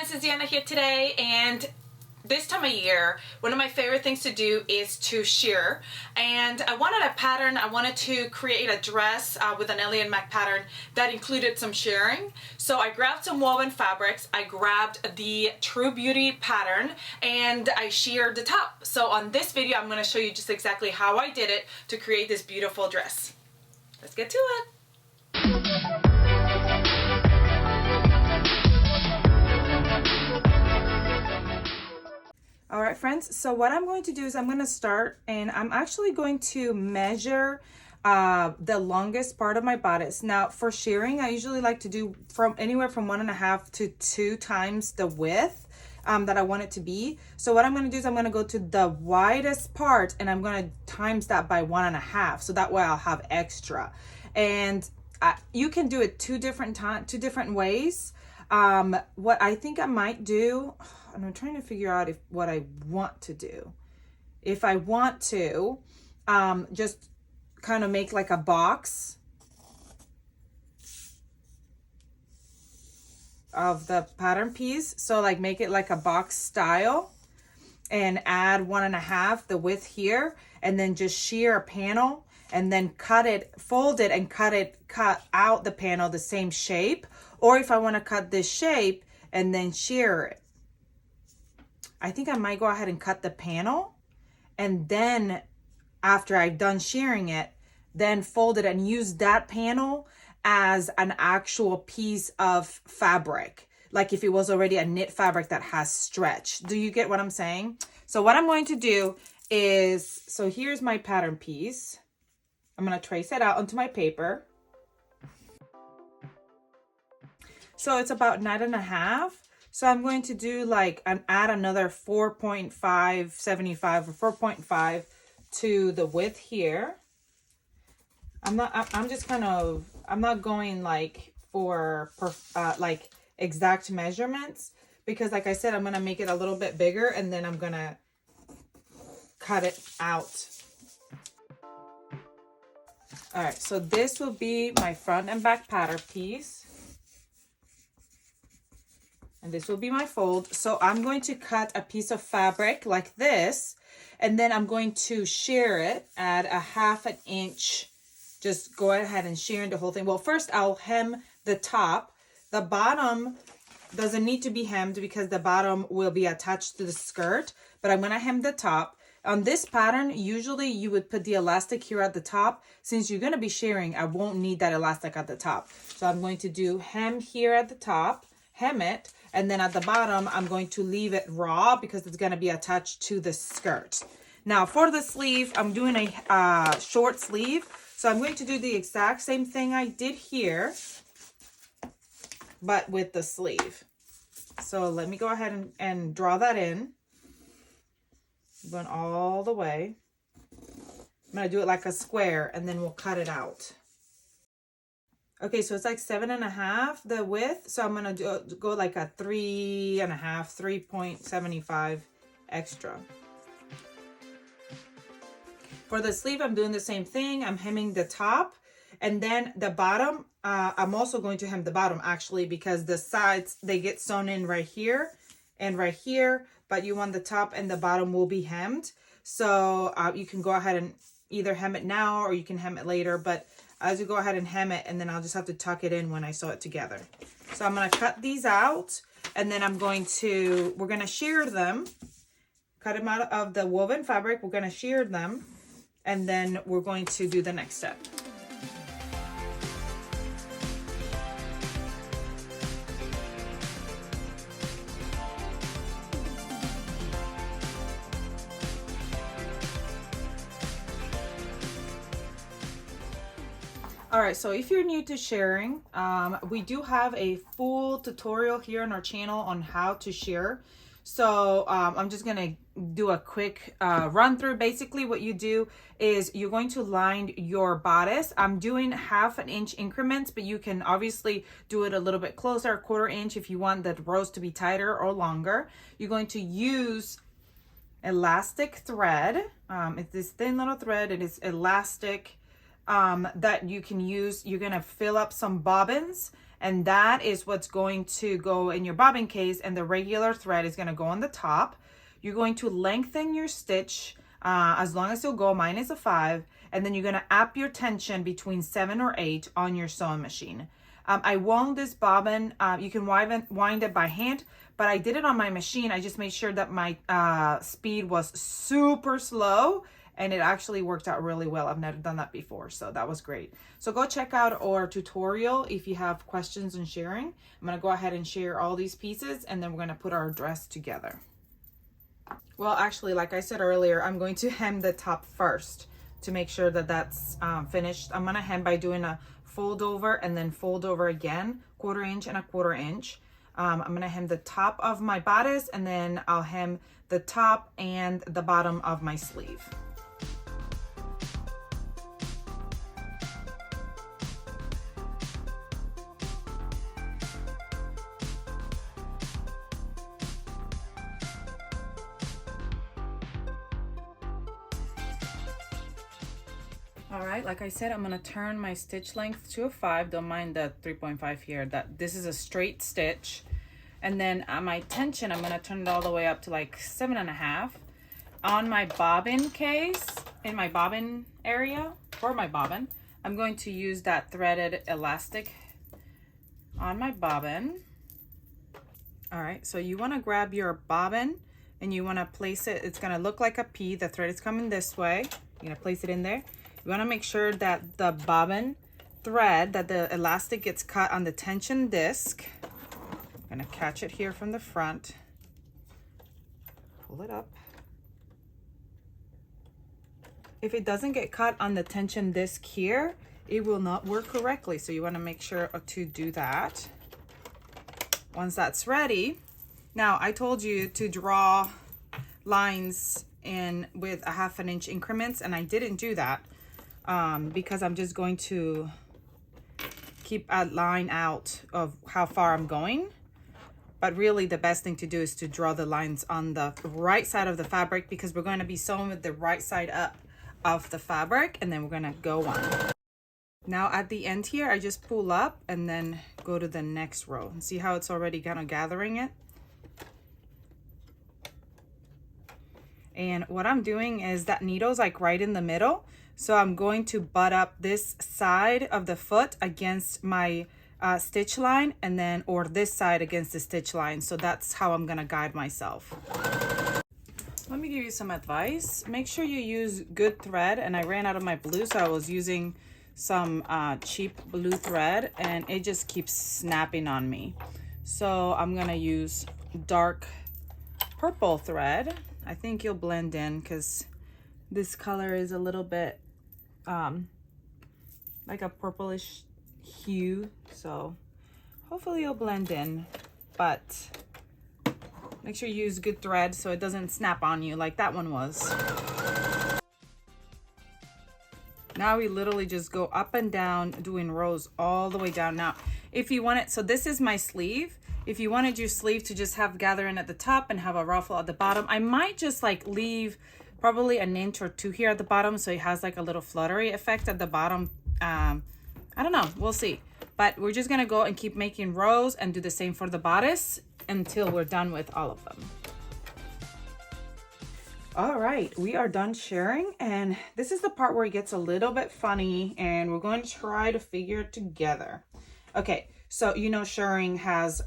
friends, it's Deanna here today, and this time of year, one of my favorite things to do is to shear. And I wanted a pattern. I wanted to create a dress with an Ellie and Mac pattern that included some shearing. So I grabbed some woven fabrics, I grabbed the True Beauty pattern, and I sheared the top. So on this video, I'm going to show you just exactly how I did it to create this beautiful dress. Let's get to it. All right, friends, so what I'm going to do is I'm going to start, and I'm actually going to measure the longest part of my bodice. Now for shearing, I usually like to do from anywhere from 1.5 to 2 times the width that I want it to be. So what I'm going to do is I'm going to go to the widest part and I'm going to times that by 1.5, so that way I'll have extra. And you can do it two different ways. What I think I might do, and I'm trying to figure out what I want to do. If I want to just kind of make like a box of the pattern piece, so like make it like a box style and add 1.5 the width here, and then just shear a panel and then cut it, fold it and cut out the panel the same shape. Or if I want to cut this shape and then shear it, I think I might go ahead and cut the panel, and then after I've done shearing it, then fold it and use that panel as an actual piece of fabric, like if it was already a knit fabric that has stretch. Do you get what I'm saying? So what I'm going to do is, so here's my pattern piece. I'm going to trace it out onto my paper. So it's about 9.5. So I'm going to do like add another 4.575 or 4.5 to the width here. I'm not going like for like exact measurements, because like I said, I'm going to make it a little bit bigger and then I'm going to cut it out. All right, so this will be my front and back pattern piece. And this will be my fold. So I'm going to cut a piece of fabric like this, and then I'm going to shear it at 1/2 inch. Just go ahead and shear the whole thing. Well, first I'll hem the top. The bottom doesn't need to be hemmed because the bottom will be attached to the skirt, but I'm going to hem the top. On this pattern, usually you would put the elastic here at the top. Since you're going to be shearing, I won't need that elastic at the top. So I'm going to do hem here at the top, hem it, and then at the bottom, I'm going to leave it raw because it's going to be attached to the skirt. Now for the sleeve, I'm doing a short sleeve. So I'm going to do the exact same thing I did here, but with the sleeve. So let me go ahead and draw that in. I'm going all the way. I'm going to do it like a square, and then we'll cut it out. Okay, so it's like 7.5 the width. So I'm going to go like a 3.5, 3.75 extra. For the sleeve, I'm doing the same thing. I'm hemming the top, and then the bottom, I'm also going to hem the bottom actually, because the sides, they get sewn in right here and right here, but you want the top and the bottom will be hemmed. So you can go ahead and either hem it now or you can hem it later, but as you go ahead and hem it, and then I'll just have to tuck it in when I sew it together. So I'm going to cut these out, and then we're going to shear them, cut them out of the woven fabric. We're going to shear them, and then we're going to do the next step. All right, so if you're new to shearing, we do have a full tutorial here on our channel on how to shear. So I'm just gonna do a quick run through. Basically what you do is you're going to line your bodice. I'm doing 1/2 inch increments, but you can obviously do it a little bit closer, 1/4 inch if you want the rows to be tighter or longer. You're going to use elastic thread. It's this thin little thread. It is elastic that you can use. You're gonna fill up some bobbins And that is what's going to go in your bobbin case, and the regular thread is going to go on the top. You're going to lengthen your stitch as long as you'll go. Mine is a 5, and then you're going to up your tension between 7 or 8 on your sewing machine. I wound this bobbin. You can wind it by hand, but I did it on my machine. I just made sure that my speed was super slow, and it actually worked out really well. I've never done that before, so that was great. So go check out our tutorial if you have questions on shirring. I'm gonna go ahead and share all these pieces, and then we're gonna put our dress together. Well, actually, like I said earlier, I'm going to hem the top first to make sure that that's finished. I'm gonna hem by doing a fold over and then fold over again, 1/4 inch and a 1/4 inch. I'm gonna hem the top of my bodice, and then I'll hem the top and the bottom of my sleeve. All right, like I said, I'm gonna turn my stitch length to a 5. Don't mind the 3.5 here. This is a straight stitch. And then my tension, I'm gonna turn it all the way up to like 7.5. On my bobbin case, in my bobbin area, for my bobbin, I'm going to use that threaded elastic on my bobbin. All right, so you wanna grab your bobbin and you wanna place it, it's gonna look like a P. The thread is coming this way. You're gonna place it in there. You want to make sure that the bobbin thread, that the elastic gets cut on the tension disc. I'm going to catch it here from the front. Pull it up. If it doesn't get cut on the tension disc here, it will not work correctly. So you want to make sure to do that. Once that's ready, now I told you to draw lines in with a 1/2 inch increments, and I didn't do that. Because I'm just going to keep a line out of how far I'm going. But really the best thing to do is to draw the lines on the right side of the fabric, because we're going to be sewing with the right side up of the fabric, and then we're going to go on. Now at the end here, I just pull up and then go to the next row. And see how it's already kind of gathering it? And what I'm doing is that needle's like right in the middle. So I'm going to butt up this side of the foot against my stitch line, and then, or this side against the stitch line. So that's how I'm gonna guide myself. Let me give you some advice. Make sure you use good thread. And I ran out of my blue, so I was using some cheap blue thread, and it just keeps snapping on me. So I'm gonna use dark purple thread. I think you'll blend in because this color is a little bit like a purplish hue, so hopefully you'll blend in, but make sure you use good thread so it doesn't snap on you like that one was. Now we literally just go up and down doing rows all the way down. Now if you want it, so this is my sleeve. If you wanted your sleeve to just have gathering at the top and have a ruffle at the bottom, I might just like leave probably 1 inch or 2 here at the bottom, so it has like a little fluttery effect at the bottom. I don't know, we'll see. But we're just gonna go and keep making rows and do the same for the bodice until we're done with all of them. All right, we are done shirring, and this is the part where it gets a little bit funny, and we're going to try to figure it together. Okay, so you know shirring has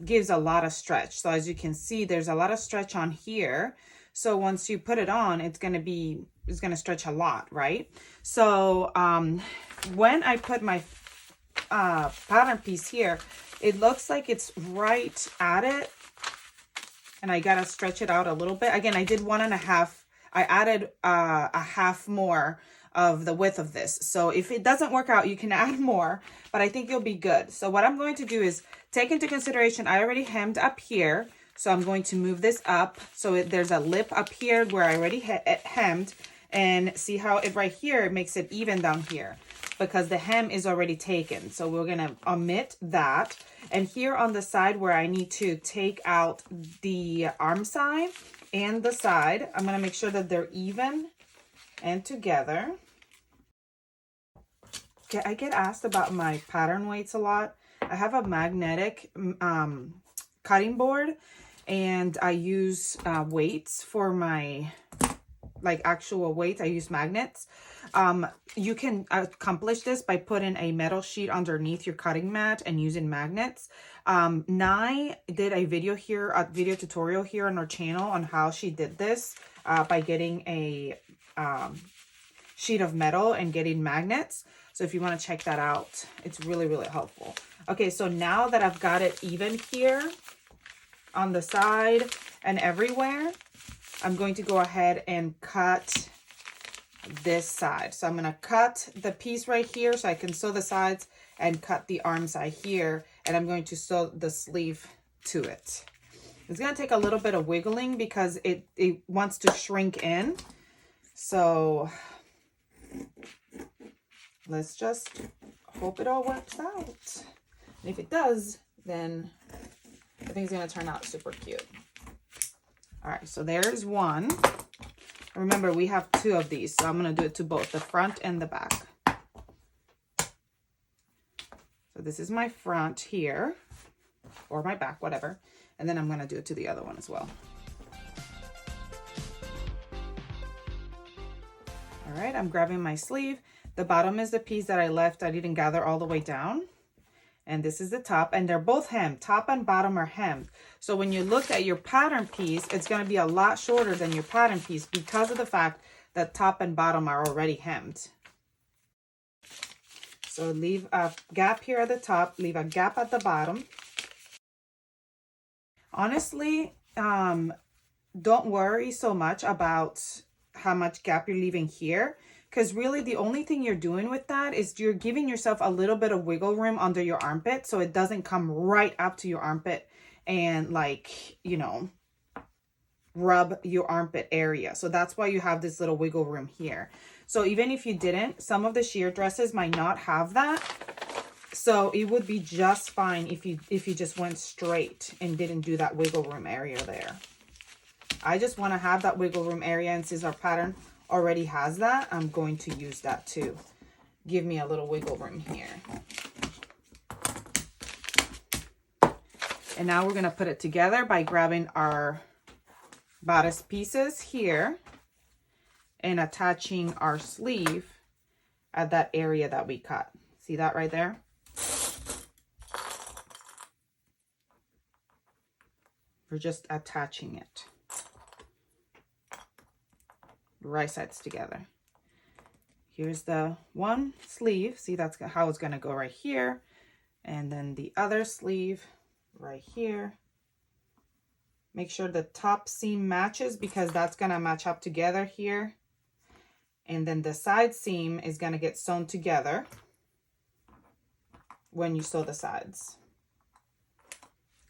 gives a lot of stretch. So as you can see, there's a lot of stretch on here. So once you put it on, it's gonna stretch a lot, right? So when I put my pattern piece here, it looks like it's right at it, and I gotta stretch it out a little bit. Again, I did 1.5. I added a half more of the width of this. So if it doesn't work out, you can add more, but I think you'll be good. So what I'm going to do is take into consideration, I already hemmed up here. So I'm going to move this up. So there's a lip up here where I already hemmed, and see how it right here, it makes it even down here because the hem is already taken. So we're gonna omit that. And here on the side where I need to take out the arm side and the side, I'm gonna make sure that they're even and together. Okay, I get asked about my pattern weights a lot. I have a magnetic cutting board, and I use weights for my, like actual weights. I use magnets. You can accomplish this by putting a metal sheet underneath your cutting mat and using magnets. Nai did a video here, a video tutorial here on our channel on how she did this by getting a sheet of metal and getting magnets. So if you want to check that out, it's really, really helpful. Okay, so now that I've got it even here on the side and everywhere, I'm going to go ahead and cut this side. So I'm going to cut the piece right here so I can sew the sides and cut the arm side here. And I'm going to sew the sleeve to it. It's going to take a little bit of wiggling because it wants to shrink in. So let's just hope it all works out. And if it does, then I think it's going to turn out super cute. All right, so there's one. Remember, we have two of these, so I'm going to do it to both the front and the back. So this is my front here, or my back, whatever. And then I'm going to do it to the other one as well. All right, I'm grabbing my sleeve. The bottom is the piece that I left. I didn't gather all the way down. And this is the top, and they're both hemmed. Top and bottom are hemmed. So when you look at your pattern piece, it's going to be a lot shorter than your pattern piece because of the fact that top and bottom are already hemmed. So leave a gap here at the top, leave a gap at the bottom. Honestly, don't worry so much about how much gap you're leaving here, because really the only thing you're doing with that is you're giving yourself a little bit of wiggle room under your armpit so it doesn't come right up to your armpit and, like, you know, rub your armpit area. So that's why you have this little wiggle room here. So even if you didn't, some of the sheer dresses might not have that. So it would be just fine if you just went straight and didn't do that wiggle room area there. I just want to have that wiggle room area, and since our pattern already has that, I'm going to use that to give me a little wiggle room here. And now we're going to put it together by grabbing our bodice pieces here and attaching our sleeve at that area that we cut. See that right there? We're just attaching it. Right sides together. Here's the one sleeve. See, that's how it's going to go right here. And then the other sleeve right here. Make sure the top seam matches because that's going to match up together here. And then the side seam is going to get sewn together when you sew the sides.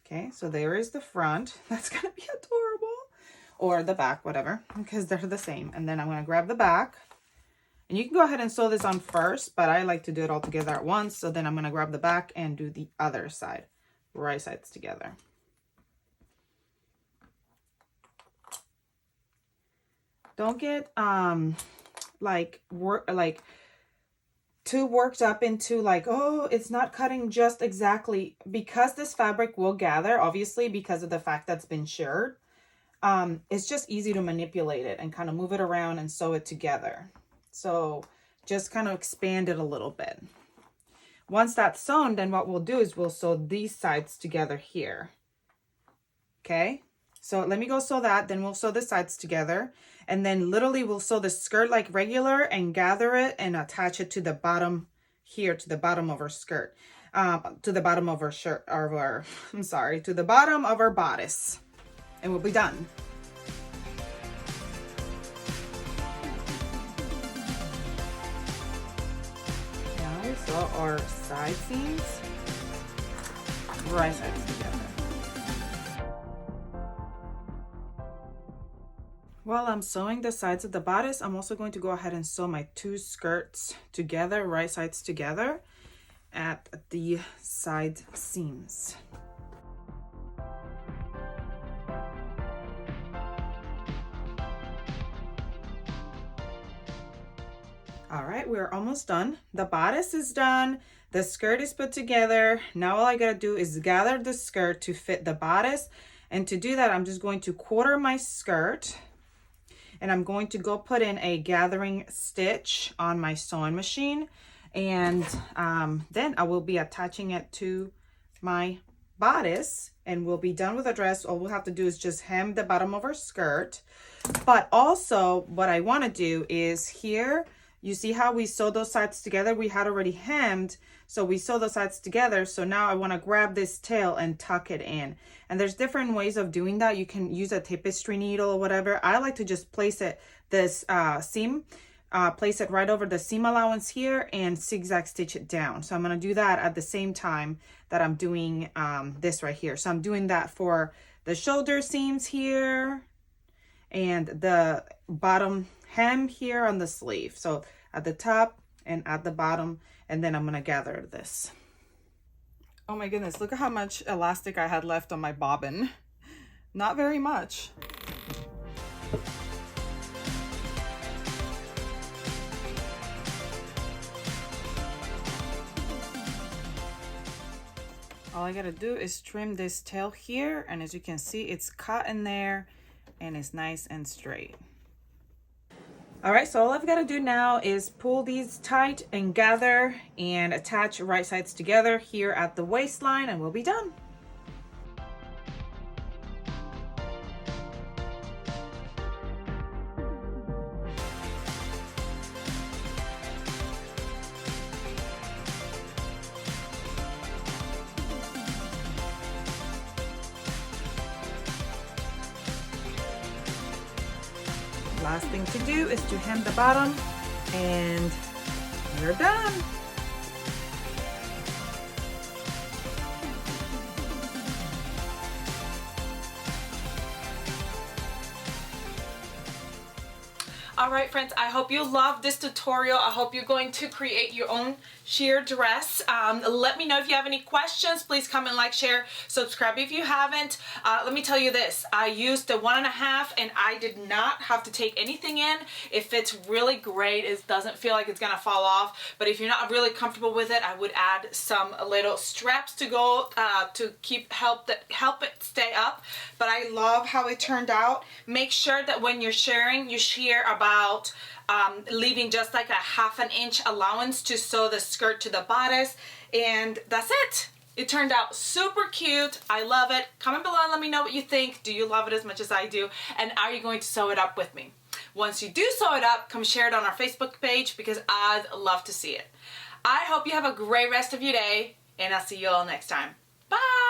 Okay, so there is the front. That's going to be adorable. Or the back, whatever, because they're the same. And then I'm going to grab the back. And you can go ahead and sew this on first, but I like to do it all together at once. So then I'm going to grab the back and do the other side. Right sides together. Don't get too worked up into like, oh, it's not cutting just exactly, because this fabric will gather, obviously, because of the fact that's been shirred. It's just easy to manipulate it and kind of move it around and sew it together. So just kind of expand it a little bit. Once that's sewn, then what we'll do is we'll sew these sides together here. Okay, so let me go sew that, then we'll sew the sides together. And then literally we'll sew the skirt like regular and gather it and attach it to the bottom here, to the bottom of our skirt, to the bottom of our shirt, or our, I'm sorry, to the bottom of our bodice. And we'll be done. Now we sew our side seams, right sides together. While I'm sewing the sides of the bodice, I'm also going to go ahead and sew my two skirts together, right sides together, at the side seams. All right, we're almost done. The bodice is done. The skirt is put together. Now all I gotta do is gather the skirt to fit the bodice. And to do that, I'm just going to quarter my skirt. And I'm going to go put in a gathering stitch on my sewing machine. And then I will be attaching it to my bodice and we'll be done with the dress. All we'll have to do is just hem the bottom of our skirt. But also what I want to do is here, you see how we sewed those sides together? We had already hemmed, so we sew the sides together. So now I want to grab this tail and tuck it in. And there's different ways of doing that. You can use a tapestry needle or whatever. I like to just place it this seam, place it right over the seam allowance here and zigzag stitch it down. So I'm going to do that at the same time that I'm doing this right here. So I'm doing that for the shoulder seams here and the bottom hem here on the sleeve. So at the top and at the bottom, and then I'm going to gather this. Oh my goodness, look at how much elastic I had left on my bobbin. Not very much. All I gotta do is trim this tail here, and as you can see, it's cut in there and it's nice and straight. All right, so all I've got to do now is pull these tight and gather and attach right sides together here at the waistline, and we'll be done. Last thing to do is to hem the bottom and you're done. All right, friends, I hope you loved this tutorial. I hope you're going to create your own sheer dress. Let me know if you have any questions. Please comment, like, share, subscribe if you haven't. Let me tell you this. I used the 1.5 and I did not have to take anything in. It fits really great. It doesn't feel like it's gonna fall off. But if you're not really comfortable with it, I would add some little straps to go to help it stay up. But I love how it turned out. Make sure that when you're sharing, you shear about leaving just like a 1/2 inch allowance to sew the skirt to the bodice, and that's it. It turned out super cute. I love it. Comment below and let me know what you think. Do you love it as much as I do? And are you going to sew it up with me? Once you do sew it up, come share it on our Facebook page because I'd love to see it. I hope you have a great rest of your day, and I'll see you all next time. Bye!